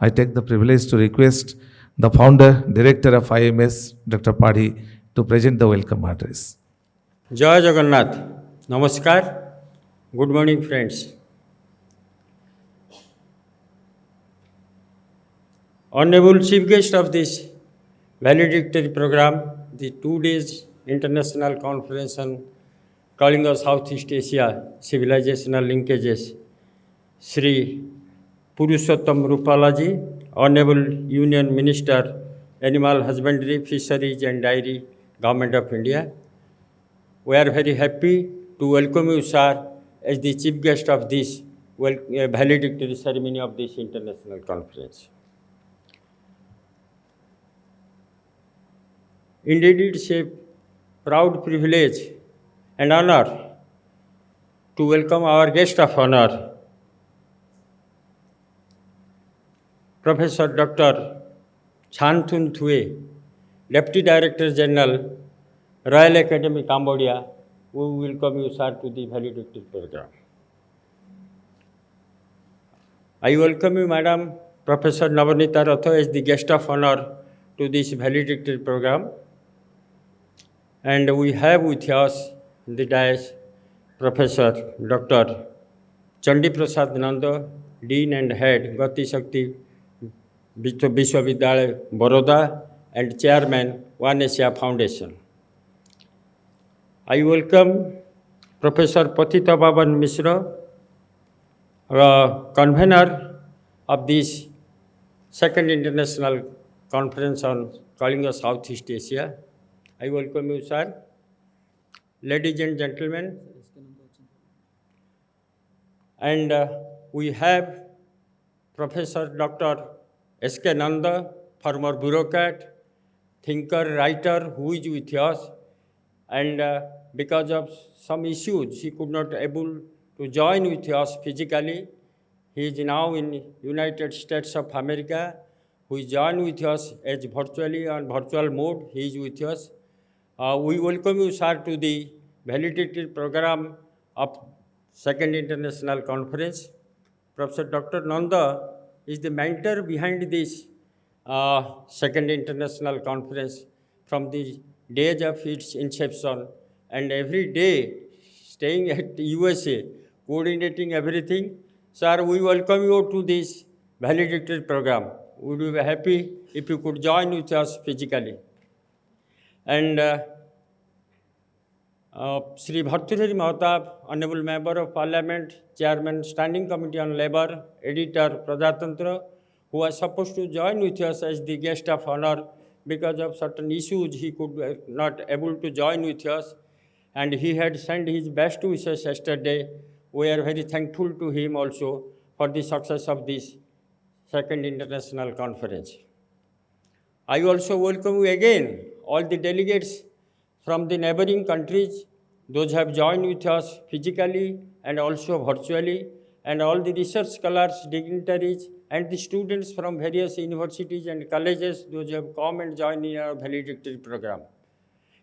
I take the privilege to request the founder, director of IMS, Dr. Padhi, to present the welcome address. Jai Jagannath. Namaskar. Good morning, friends. Honorable Chief Guest of this valedictory program, the 2 days international conference on Kalinga Southeast Asia civilizational linkages, Sri Purushottam Rupalaji, Honorable Union Minister, Animal Husbandry, Fisheries and Dairy, Government of India. We are very happy to welcome you, sir, as the chief guest of this valedictory ceremony of this international conference. Indeed, it's a proud privilege and honor to welcome our guest of honor, Professor Dr. Chanthun Thue, Deputy Director General, Royal Academy, Cambodia. We welcome you, sir, to the valedictory program. I welcome you, Madam Professor Navanita Ratho, as the guest of honor to this valedictory program. And we have with us the dais Professor Dr. Chandi Prasad Nanda, Dean and Head, Gati Shakti Vishwavidyalaya, Baroda, and Chairman, One Asia Foundation. I welcome Professor Patita Baban Mishra, convener of this second international conference on Kalinga Southeast Asia. I welcome you, sir. Ladies and gentlemen, and we have Professor Dr. S.K. Nanda, former bureaucrat, thinker, writer, who is with us, and because of some issues, he could not able to join with us physically. He is now in United States of America, who is joined with us as virtually on virtual mode. He is with us. We welcome you, sir, to the valedictory program of Second International Conference. Professor Dr. Nanda is the mentor behind this Second International Conference from the days of its inception, and every day staying at USA, coordinating everything. Sir, we welcome you to this valedictory program. We would be happy if you could join with us physically. And Sri Bhartihari Mahatab, Honorable Member of Parliament, Chairman, Standing Committee on Labour, Editor, Prajatantra, who was supposed to join with us as the guest of honor. Because of certain issues, he could not able to join with us, and he had sent his best wishes yesterday. We are very thankful to him also for the success of this second international conference. I also welcome you again, all the delegates from the neighboring countries, those have joined with us physically and also virtually, and all the research scholars, dignitaries, and the students from various universities and colleges, those have come and joined in our valedictory program.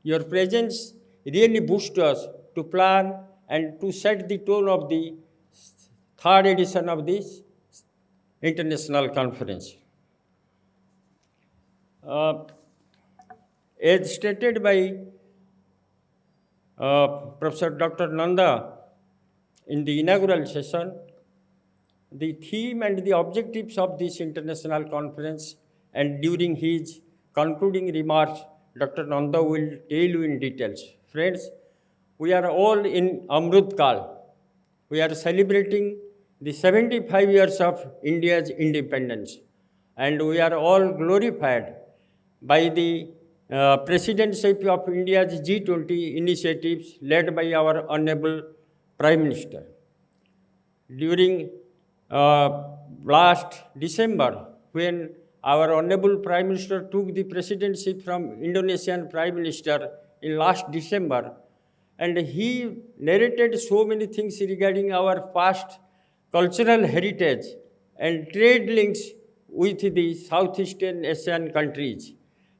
Your presence really boosts us to plan and to set the tone of the third edition of this international conference. As stated by Professor Dr. Nanda in the inaugural session, the theme and the objectives of this international conference, and during his concluding remarks, Dr. Nanda will tell you in details. Friends, we are all in Amrut Kal. We are celebrating the 75 years of India's independence, and we are all glorified by the presidency of India's G20 initiatives led by our Honorable Prime Minister. During last December, when our Honorable Prime Minister took the presidency from Indonesian Prime Minister in last December, and he narrated so many things regarding our past cultural heritage and trade links with the Southeastern Asian countries,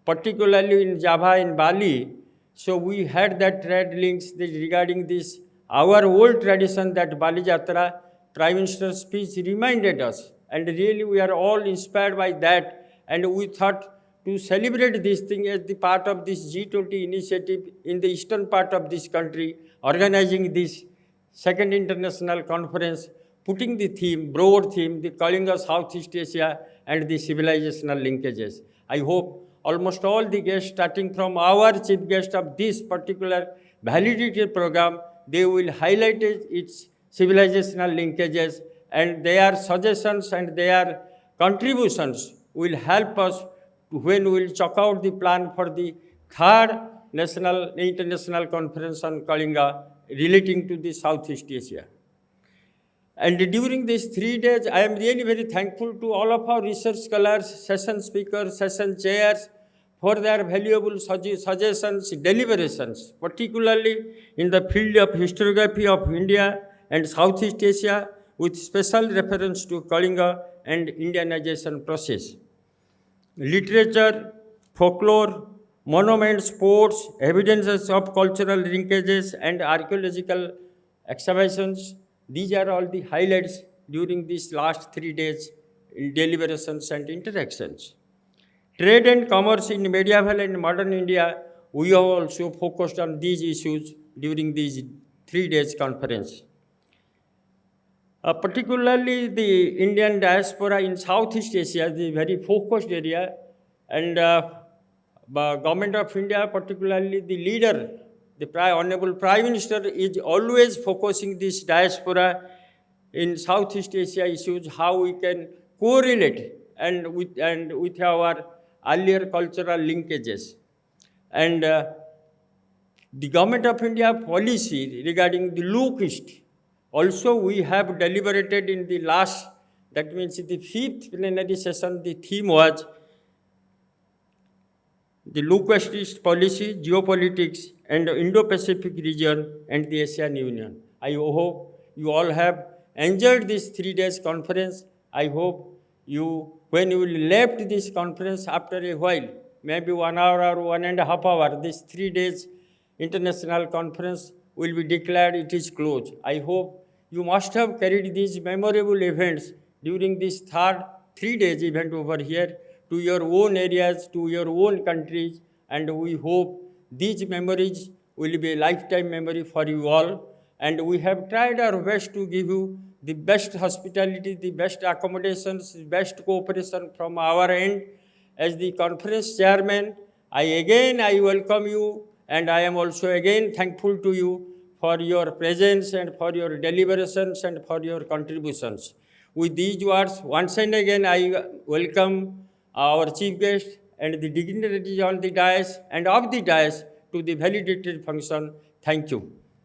particularly in Java and Bali. So we had that trade links regarding this, our old tradition, that Bali Jatra. Prime Minister's speech reminded us and really we are all inspired by that, and we thought to celebrate this thing as the part of this G20 initiative in the eastern part of this country, organizing this second international conference, putting the theme, broad theme, the Kalinga Southeast Asia and the civilizational linkages. I hope almost all the guests, starting from our chief guest of this particular validated program, they will highlight its civilizational linkages, and their suggestions and their contributions will help us when we will chalk out the plan for the third international conference on Kalinga relating to the Southeast Asia. And during these 3 days, I am really very thankful to all of our research scholars, session speakers, session chairs for their valuable suggestions, deliberations, particularly in the field of historiography of India and Southeast Asia, with special reference to Kalinga and Indianization process. Literature, folklore, monuments, sports, evidences of cultural linkages, and archaeological excavations. These are all the highlights during these last 3 days in deliberations and interactions. Trade and commerce in medieval and modern India, we have also focused on these issues during these 3 days conference. Particularly the Indian diaspora in Southeast Asia is a very focused area, and Government of India, particularly the leader, the Honorable Prime Minister, is always focusing this diaspora in Southeast Asia issues, how we can correlate and with our earlier cultural linkages. And the Government of India policy regarding the look east, also we have deliberated in the last, that means the 5th plenary session, the theme was the look west policy, geopolitics, and Indo-Pacific region and the Asian Union. I hope you all have enjoyed this 3 days conference. I hope you, when you left this conference after a while, maybe 1 hour or 1.5 hours, this 3 days international conference will be declared it is closed. I hope you must have carried these memorable events during this third 3 days event over here to your own areas, to your own countries, and we hope these memories will be a lifetime memory for you all. And we have tried our best to give you the best hospitality, the best accommodations, the best cooperation from our end. As the conference chairman, I welcome you, and I am also again thankful to you for your presence and for your deliberations and for your contributions. With these words, once and again, I welcome our chief guest and the dignitaries on the dais and of the dais to the validated function. Thank you.